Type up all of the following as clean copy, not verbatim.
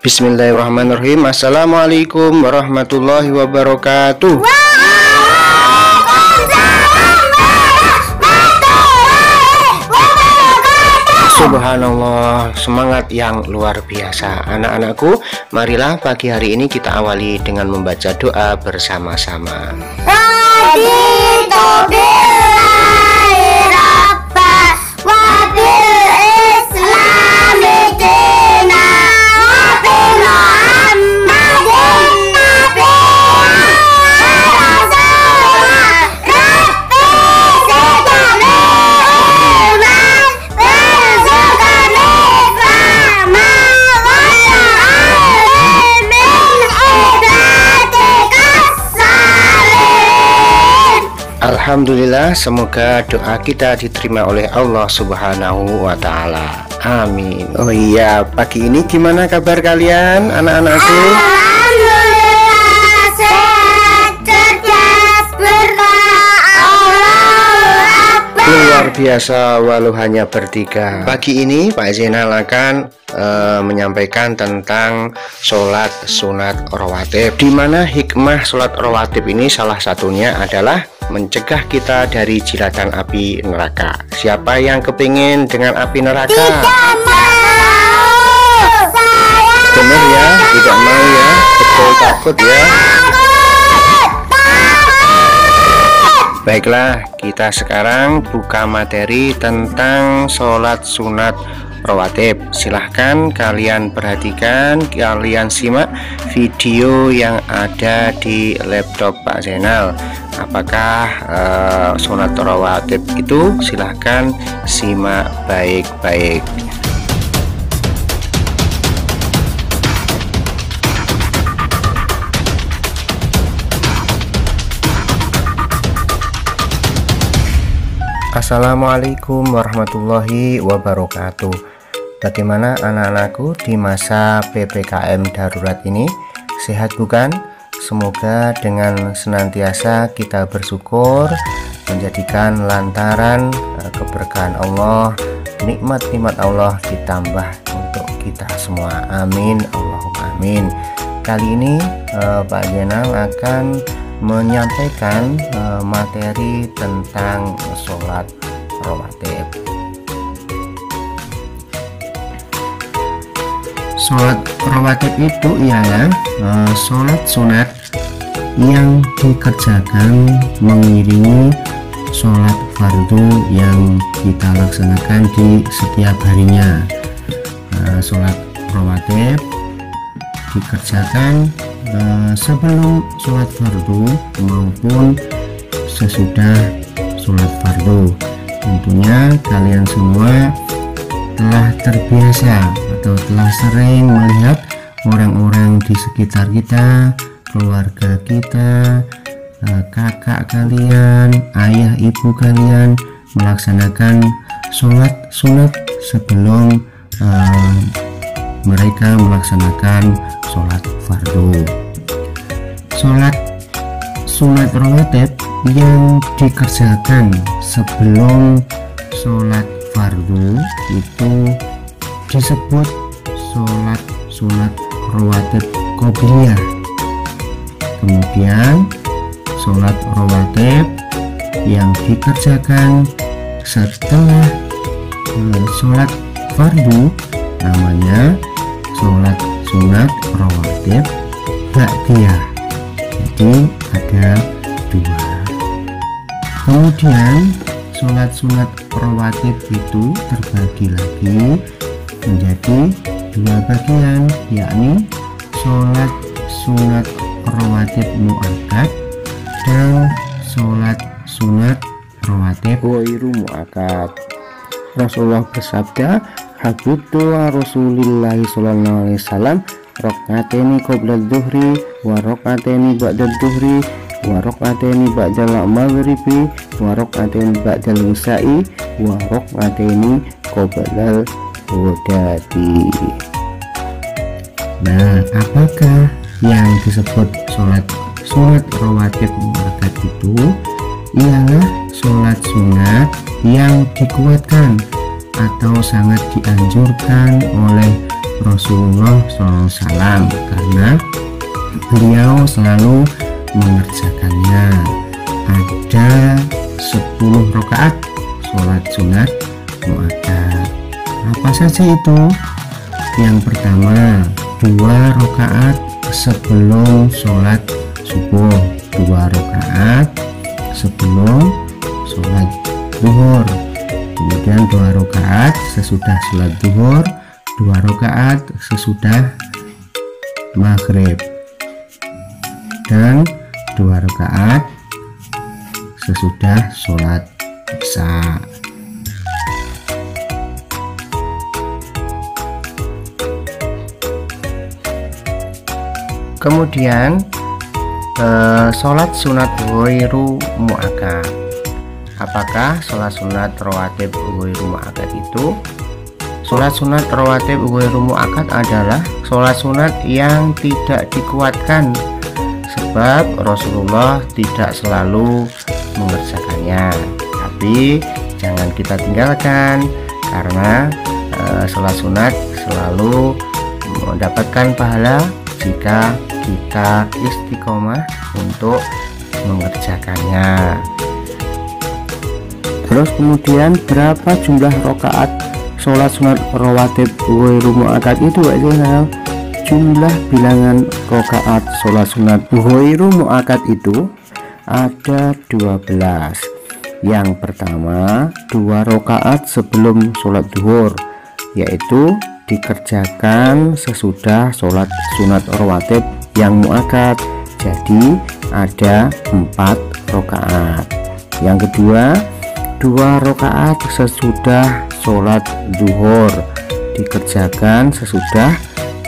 Bismillahirrahmanirrahim. Assalamualaikum warahmatullahi wabarakatuh. Subhanallah, semangat yang luar biasa. Anak-anakku, marilah pagi hari ini kita awali dengan membaca doa bersama-sama. Alhamdulillah, semoga doa kita diterima oleh Allah Subhanahu wa Ta'ala. Amin. Oh iya, pagi ini gimana kabar kalian, anak-anakku? Alhamdulillah, sehat, cerdas, berkah Allah. Luar biasa, walau hanya bertiga. Pagi ini Pak Zainal akan menyampaikan tentang sholat sunat rawatib, di mana hikmah sholat rawatib ini salah satunya adalah mencegah kita dari jilatan api neraka. Siapa yang kepingin dengan api neraka? Tidak mau. Bener ya, tidak mau ya, betul takut ya. Baiklah, kita sekarang buka materi tentang sholat sunat rawatib. Silahkan kalian perhatikan, kalian simak video yang ada di laptop Pak Zainal. Apakah sunat rawatib itu? Silahkan simak baik-baik. Assalamualaikum warahmatullahi wabarakatuh. Bagaimana anak-anakku di masa PPKM darurat ini? Sehat bukan? Semoga dengan senantiasa kita bersyukur, menjadikan lantaran keberkahan Allah, nikmat-nikmat Allah ditambah untuk kita semua. Amin, Allahumma amin. Kali ini Pak Zainal akan menyampaikan materi tentang sholat rawatib. Sholat rawatib itu ialah sholat sunat yang dikerjakan mengiringi sholat fardu yang kita laksanakan di setiap harinya. Sholat rawatib dikerjakan sebelum sholat fardu maupun sesudah sholat fardu. Tentunya kalian semua telah terbiasa atau telah sering melihat orang-orang di sekitar kita, keluarga kita, kakak kalian, ayah ibu kalian melaksanakan sholat sunat sebelum mereka melaksanakan sholat fardu. Sholat sunat rawatib yang dikerjakan sebelum sholat fardu itu disebut sholat sunat rawatib qobliyah. Kemudian sholat rawatib yang dikerjakan setelah sholat fardu namanya sholat sunat rawatib ba'diyah. Jadi ada dua. Kemudian sholat sunat rawatib itu terbagi lagi menjadi dua bagian, yakni sholat sunat rawatib muakkad dan sholat sunat rawatib ghairu muakkad. Rasulullah bersabda, "Habibtu Rasulillah sallallahu alaihi wasallam rakaataini qabla adh-dhuhri wa rakaataini ba'da adh-dhuhri wa rakaataini ba'da al-maghribi wa rakaataini ba'da al-isya'i wa rakaataini qabla al-ghadati." Nah, apakah yang disebut sholat sunat rawatib muakkad itu? Ialah sholat sunat yang dikuatkan atau sangat dianjurkan oleh Rasulullah SAW karena beliau selalu mengerjakannya. Ada 10 rakaat sholat sunat muakkad. Apa saja itu? Yang pertama, 2 rakaat sebelum sholat subuh, 2 rakaat sebelum sholat zuhur, kemudian 2 rakaat sesudah sholat zuhur, 2 rakaat sesudah maghrib, dan 2 rakaat sesudah sholat isya. Kemudian sholat sunat ghairu muakkad. Apakah sholat sunat rawatib ghairu muakkad itu? Sholat sunat rawatib ghairu muakkad adalah sholat sunat yang tidak dikuatkan, sebab Rasulullah tidak selalu mengerjakannya. Tapi jangan kita tinggalkan, karena sholat sunat selalu mendapatkan pahala jika kita istiqomah untuk mengerjakannya. Terus kemudian berapa jumlah rakaat sholat sunat rawatib ghairu muakkad itu, Pak Zainal? Jumlah bilangan rakaat sholat sunat ghairu muakkad itu ada 12. Yang pertama, 2 rakaat sebelum sholat zuhur, yaitu dikerjakan sesudah sholat sunat rawatib yang muakkad, jadi ada 4 rakaat. Yang kedua, 2 rakaat sesudah sholat zuhur, dikerjakan sesudah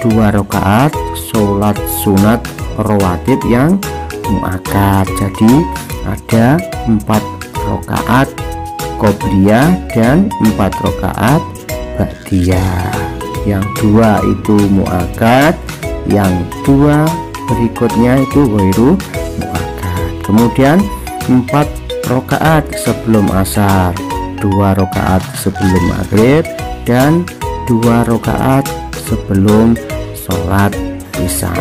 2 rakaat sholat sunat rawatib yang muakkad, jadi ada 4 rakaat qobliyah dan 4 rakaat ba'diyah. Yang 2 itu muakkad, yang 2 berikutnya itu ghairu muakkad. Kemudian 4 rakaat sebelum asar, 2 rakaat sebelum maghrib, dan 2 rakaat sebelum sholat isya.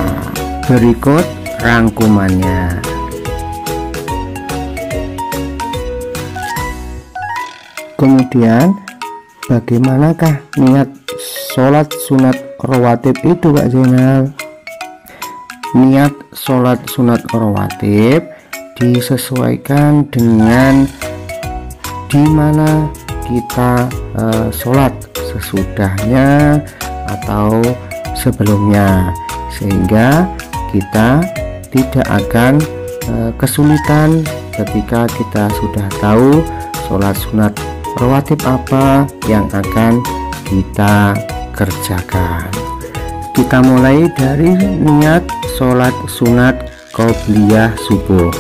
Berikut rangkumannya. Kemudian bagaimanakah niat sholat sunat rawatib itu, Pak Zainal? Niat sholat sunat rawatib disesuaikan dengan di mana kita sholat, sesudahnya atau sebelumnya, sehingga kita tidak akan kesulitan ketika kita sudah tahu sholat sunat rawatib apa yang akan kita kerjakan. Kita mulai dari niat sholat sunat qobliyah subuh,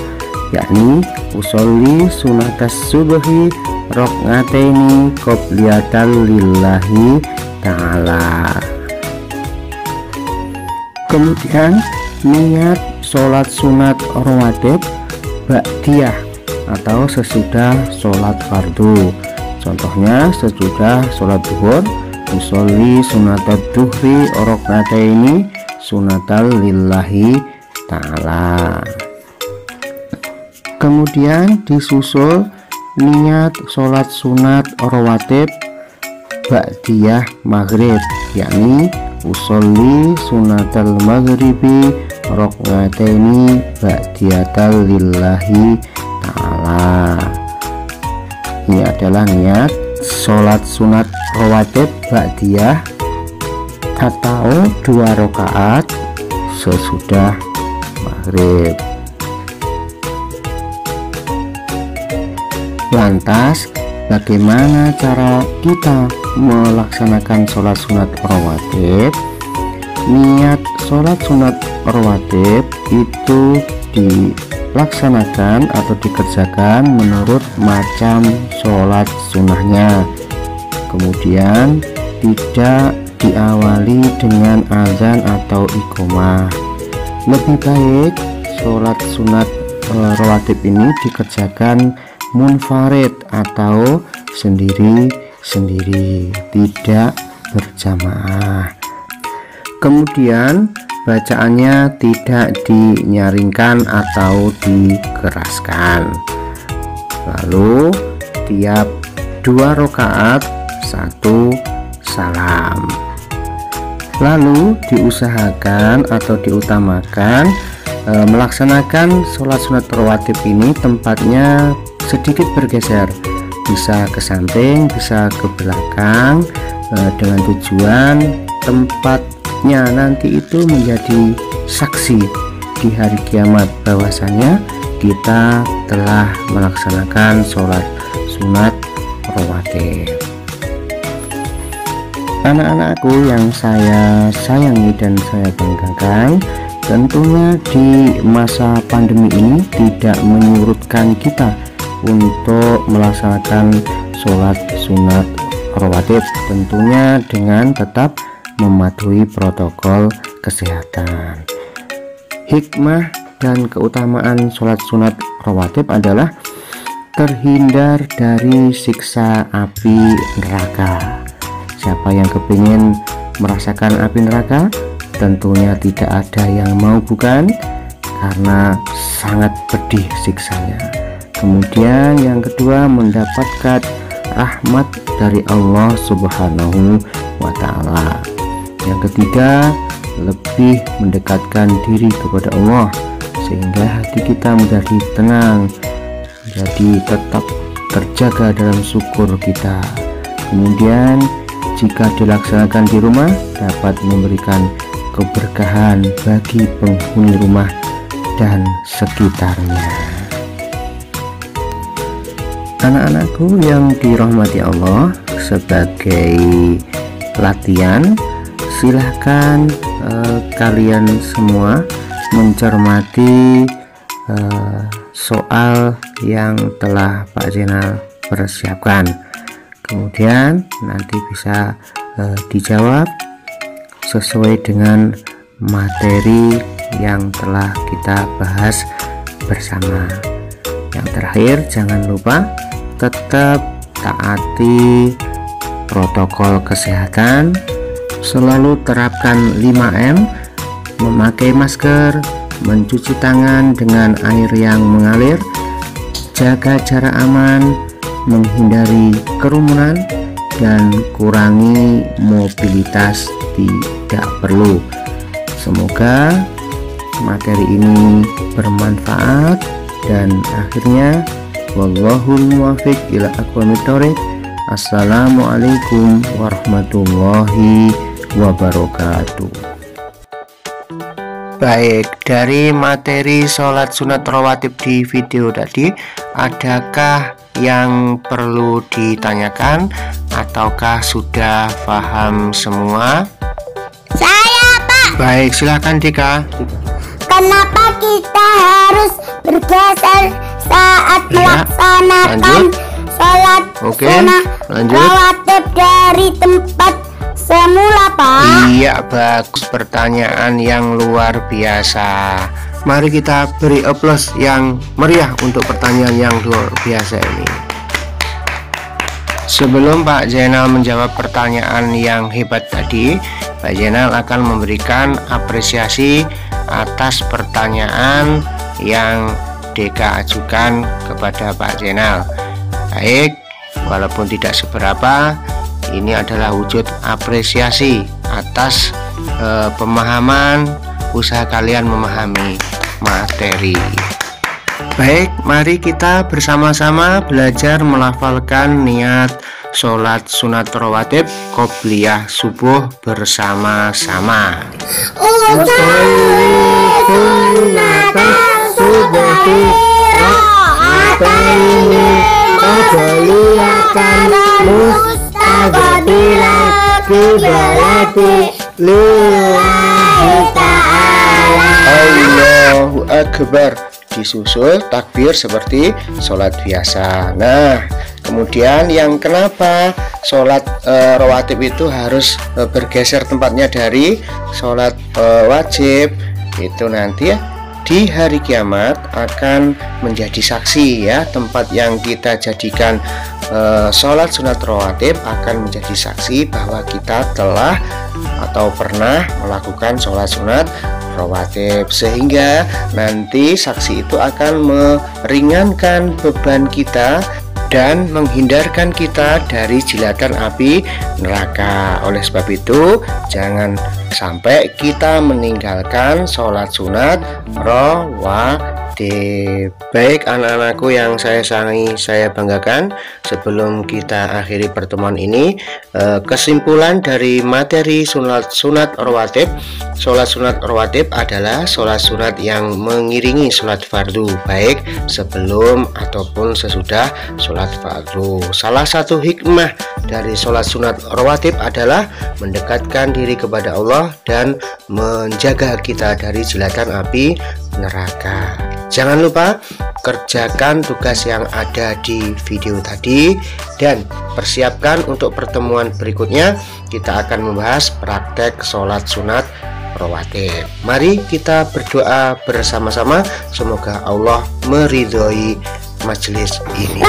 yakni usolli sunatas subhi rok'ataini qobliyatan lillahi ta'ala. Kemudian niat sholat sunat rawatib ba'diyah atau sesudah sholat fardu. Contohnya sesudah sholat zuhur, usolli sunatat duhri rok'ataini sunatal lillahi ta'ala. Kemudian disusul niat sholat sunat rawatib ba'diyah maghrib, yakni usolli sunatal maghribi rok'ataini ba'diyatal lillahi ta'ala. Ini adalah niat sholat sunat rawatib ba'diyah atau 2 rakaat sesudah maghrib. Lantas bagaimana cara kita melaksanakan sholat sunat rawatib? Niat sholat sunat rawatib itu dilaksanakan atau dikerjakan menurut macam sholat sunnahnya, kemudian tidak diawali dengan azan atau iqomah. Lebih baik sholat sunat rawatib ini dikerjakan munfarid atau sendiri sendiri, tidak berjamaah. Kemudian bacaannya tidak dinyaringkan atau dikeraskan. Lalu tiap 2 rakaat 1 salam. Lalu diusahakan atau diutamakan melaksanakan sholat sunat rawatib ini tempatnya sedikit bergeser, bisa ke samping, bisa ke belakang, dengan tujuan tempatnya nanti itu menjadi saksi di hari kiamat bahwasanya kita telah melaksanakan sholat sunat rawatib. Anak-anakku yang saya sayangi dan saya banggakan, tentunya di masa pandemi ini tidak menyurutkan kita untuk melaksanakan sholat sunat rawatib, tentunya dengan tetap mematuhi protokol kesehatan. Hikmah dan keutamaan sholat sunat rawatib adalah terhindar dari siksa api neraka. Siapa yang kepingin merasakan api neraka? Tentunya tidak ada yang mau, bukan? Karena sangat pedih siksanya. Kemudian yang kedua, mendapatkan rahmat dari Allah Subhanahu wa Ta'ala. Yang ketiga, lebih mendekatkan diri kepada Allah sehingga hati kita menjadi tenang, jadi tetap terjaga dalam syukur kita. Kemudian jika dilaksanakan di rumah dapat memberikan keberkahan bagi penghuni rumah dan sekitarnya. Anak-anakku yang dirahmati Allah, sebagai latihan silahkan kalian semua mencermati soal yang telah Pak Zainal persiapkan. Kemudian nanti bisa dijawab sesuai dengan materi yang telah kita bahas bersama. Yang terakhir, jangan lupa tetap taati protokol kesehatan, selalu terapkan 5M, memakai masker, mencuci tangan dengan air yang mengalir, jaga jarak aman, menghindari kerumunan, dan kurangi mobilitas tidak perlu. Semoga materi ini bermanfaat dan akhirnya wallahul muwaffiq ila aqwamit thoriq. Assalamualaikum warahmatullahi wabarakatuh. Baik, dari materi sholat sunat rawatib di video tadi, adakah yang perlu ditanyakan ataukah sudah paham semua? Saya, Pak. Baik, silakan Dika. Kenapa kita harus bergeser saat melaksanakan sholat sunat rawatib dari tempat semula, Pak? Iya, bagus, pertanyaan yang luar biasa. Mari kita beri aplaus yang meriah untuk pertanyaan yang luar biasa ini. Sebelum Pak Zainal menjawab pertanyaan yang hebat tadi, Pak Zainal akan memberikan apresiasi atas pertanyaan yang Deka ajukan kepada Pak Zainal. Baik, walaupun tidak seberapa, ini adalah wujud apresiasi atas pemahaman usaha kalian memahami materi. Baik, mari kita bersama-sama belajar melafalkan niat sholat sunat rawatib qobliyah subuh bersama-sama. Allahu Akbar, disusul takbir seperti sholat biasa. Nah, kemudian yang kenapa sholat rawatib itu harus bergeser tempatnya dari sholat wajib, itu nanti di hari kiamat akan menjadi saksi ya. Tempat yang kita jadikan sholat sunat rawatib akan menjadi saksi bahwa kita telah atau pernah melakukan sholat sunat rawatib, sehingga nanti saksi itu akan meringankan beban kita dan menghindarkan kita dari jilatan api neraka. Oleh sebab itu, jangan sampai kita meninggalkan sholat sunat rawatib. Baik anak-anakku yang saya sayangi, saya banggakan, sebelum kita akhiri pertemuan ini, kesimpulan dari materi sunat rawatib. Sholat sunat rawatib adalah sholat sunat yang mengiringi sholat fardu, baik sebelum ataupun sesudah sholat fardu. Salah satu hikmah dari sholat sunat rawatib adalah mendekatkan diri kepada Allah dan menjaga kita dari jilatan api neraka. Jangan lupa kerjakan tugas yang ada di video tadi dan persiapkan untuk pertemuan berikutnya. Kita akan membahas praktek sholat sunat rawatib. Mari kita berdoa bersama-sama, semoga Allah meridhoi majelis ini.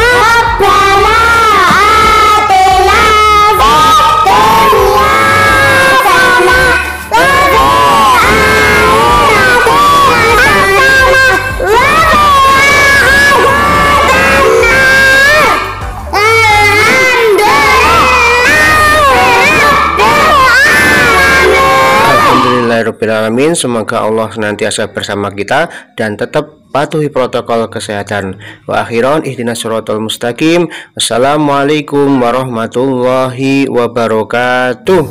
Alhamdulillahirrahmanirrahim. Semoga Allah senantiasa bersama kita dan tetap patuhi protokol kesehatan. Wa akhiran ihdinas siratal mustaqim. Wassalamualaikum warahmatullahi wabarakatuh.